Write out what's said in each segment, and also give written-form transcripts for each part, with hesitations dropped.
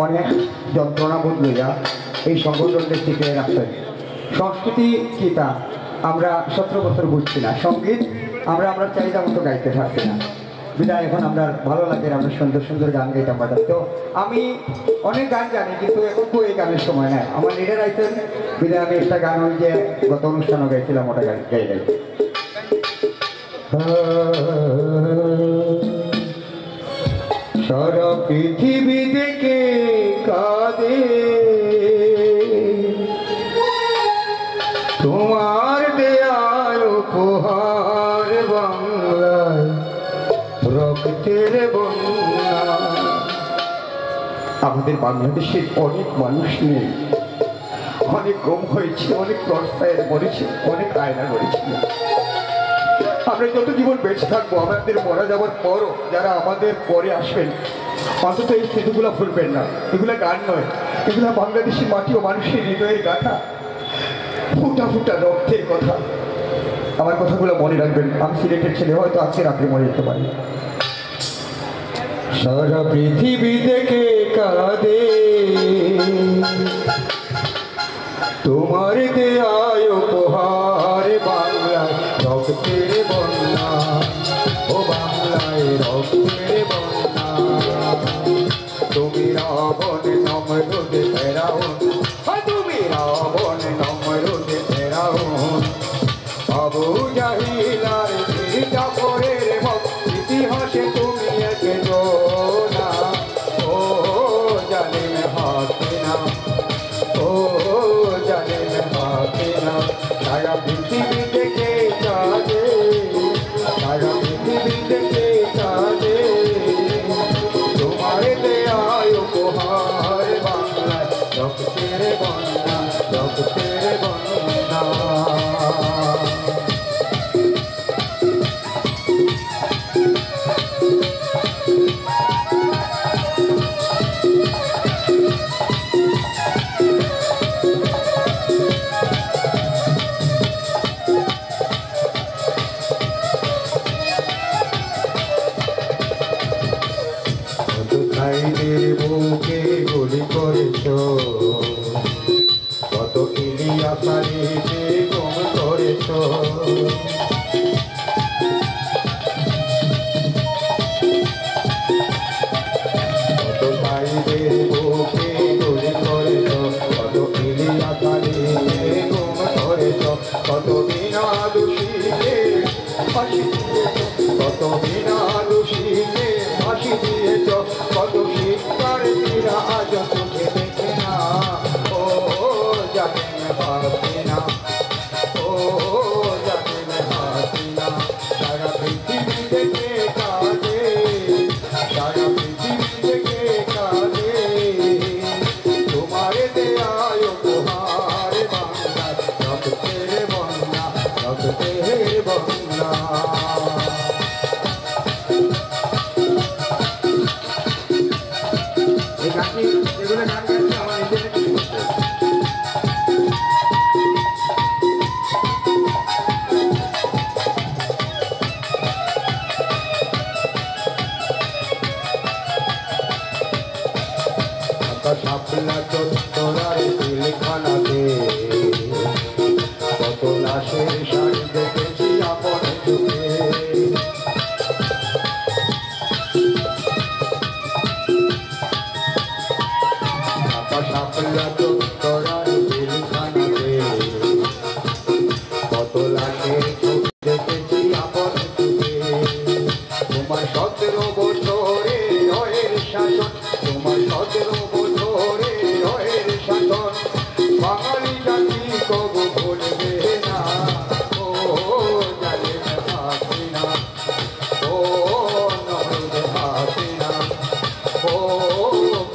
অনেক যন্ত্রণাবোধ লইয়া এই সংগঠনকে টিকিয়ে রাখতেন। সংস্কৃতি কী তা আমরা 17 বছর বুঝছি না, সঙ্গীত আমরা চাহিদা মতো গাইতে পারছি না, বিদায় এখন আমরা ভালো লাগে আমরা সুন্দর সুন্দর গান গাইতাম পারতাম। তো আমি অনেক গান জানি কিন্তু এখন তো এই গানের সময় নাই, আমার লিডার আইতেন বিদায় আমি একটা গান ওই যে গত অনুষ্ঠানও গাইছিলাম ওটা গাই সারা পৃথিবী থেকে কাঁদে তোমার দেয়ার উপহার বাংলায় রক্তের বন্যা। আমাদের বাংলাদেশের অনেক মানুষ নেই, অনেক কম হয়েছে, অনেক টর্চার মরেছে, অনেক আয়না করেছে। আমরা যত জীবন বেঁচে থাকবো, আমাদের মরা যাওয়ার পরও যারা আমাদের পরে আসবেন অন্তত এই স্মৃতিগুলো ভুলবেন না। এগুলো গান নয়, এগুলো বাংলাদেশের মাটি ও মানুষের হৃদয়ের গাথা, ফুটা ফুটা রক্তের কথা। আমার কথাগুলো মনে রাখবেন। আমি সিলেটের ছেলে, হয়তো আজকে রাত্রে মরে যেতে পারি। সারা পৃথিবী থেকে কাঁদে তোমার দেয়ায় উপহার বাংলায় রক্তের বন্যা, ও বাংলায় রক্তের বন্যা। তুমি রাবণ নমরুদ ফেরাউন, তুমি রাবণ নমরুদ ফেরাউন, আবু জাহিল আর মির্জাফরের ইতিহাসে তুমি একজনা। ও জালিম হাসিনা, ও জালিম হাসিনা, সারা পৃথিবী থেকে কাঁদে, সারা পৃথিবী থেকে কাঁদে তোমার দেয়ায় উপহার বাংলায় রক্তের বন্যা, রক্তের বন্যা। বুকে গুলি করেছ, কত ইলিয়াসারিকে গুম করেছ, কত ভাইদের বুকে গুলি করেছ, কত ইলিয়াসারিকে গুম করেছ, কত বিনা দোষীকে ফাঁসি দিয়েছ, কত বিনা দোষীকে ফাঁসি দিয়েছ, কত শিক্ষার্থীরা আজ চোখে দেখে না। ও জালিম হাসিনা, ও জালিম হাসিনা, সারা পৃথিবী থেকে কাঁদে, সারা পৃথিবী থেকে কাঁদে তোমার দেয়ায় উপহার বাংলায় রক্তের বন্যা, রক্তের বন্যা। এগুলো গান গাইছে আমার নিজের শাপলা চত্বরার পিলখানাতে কত লাশের শাড়ি দেখেছি আপন চোখে, শাপলা চত্বরার পিলখানাতে কত লাশের চোখ দেখেছি আপন চোখে। তোমার 17 বছরে রয়ের শাসন, তোমার 17 বছরে রয়ের শাসন, বাঙালি জাতি কবু ভুলবে না। ও জালিম হাসিনা, ও নমরুদ হাসিনা, ও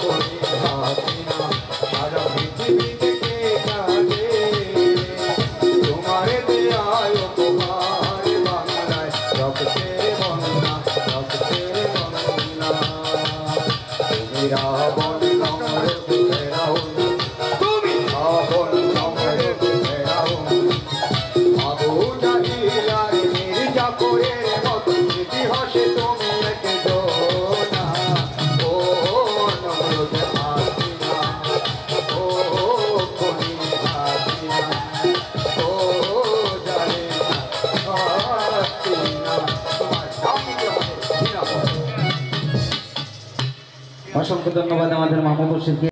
করিম হাসিনা, সারা পৃথিবী থেকে কাঁদে তোমার দেয়ায় উপহার বাংলায় রক্তের বন্যা, রক্তের বন্যা। তুমি রাবণ নমরুদ ফেরাউন, তুমি রাবণ নমরুদ ফেরাউন, আবু জাহিল আর মির্জাফরের মতো ইতিহাসে তুমি একজনা। ও নমরুদ হাসিনা, অসংখ্য ধন্যবাদ আমাদের মাহমুদ বশিরকে।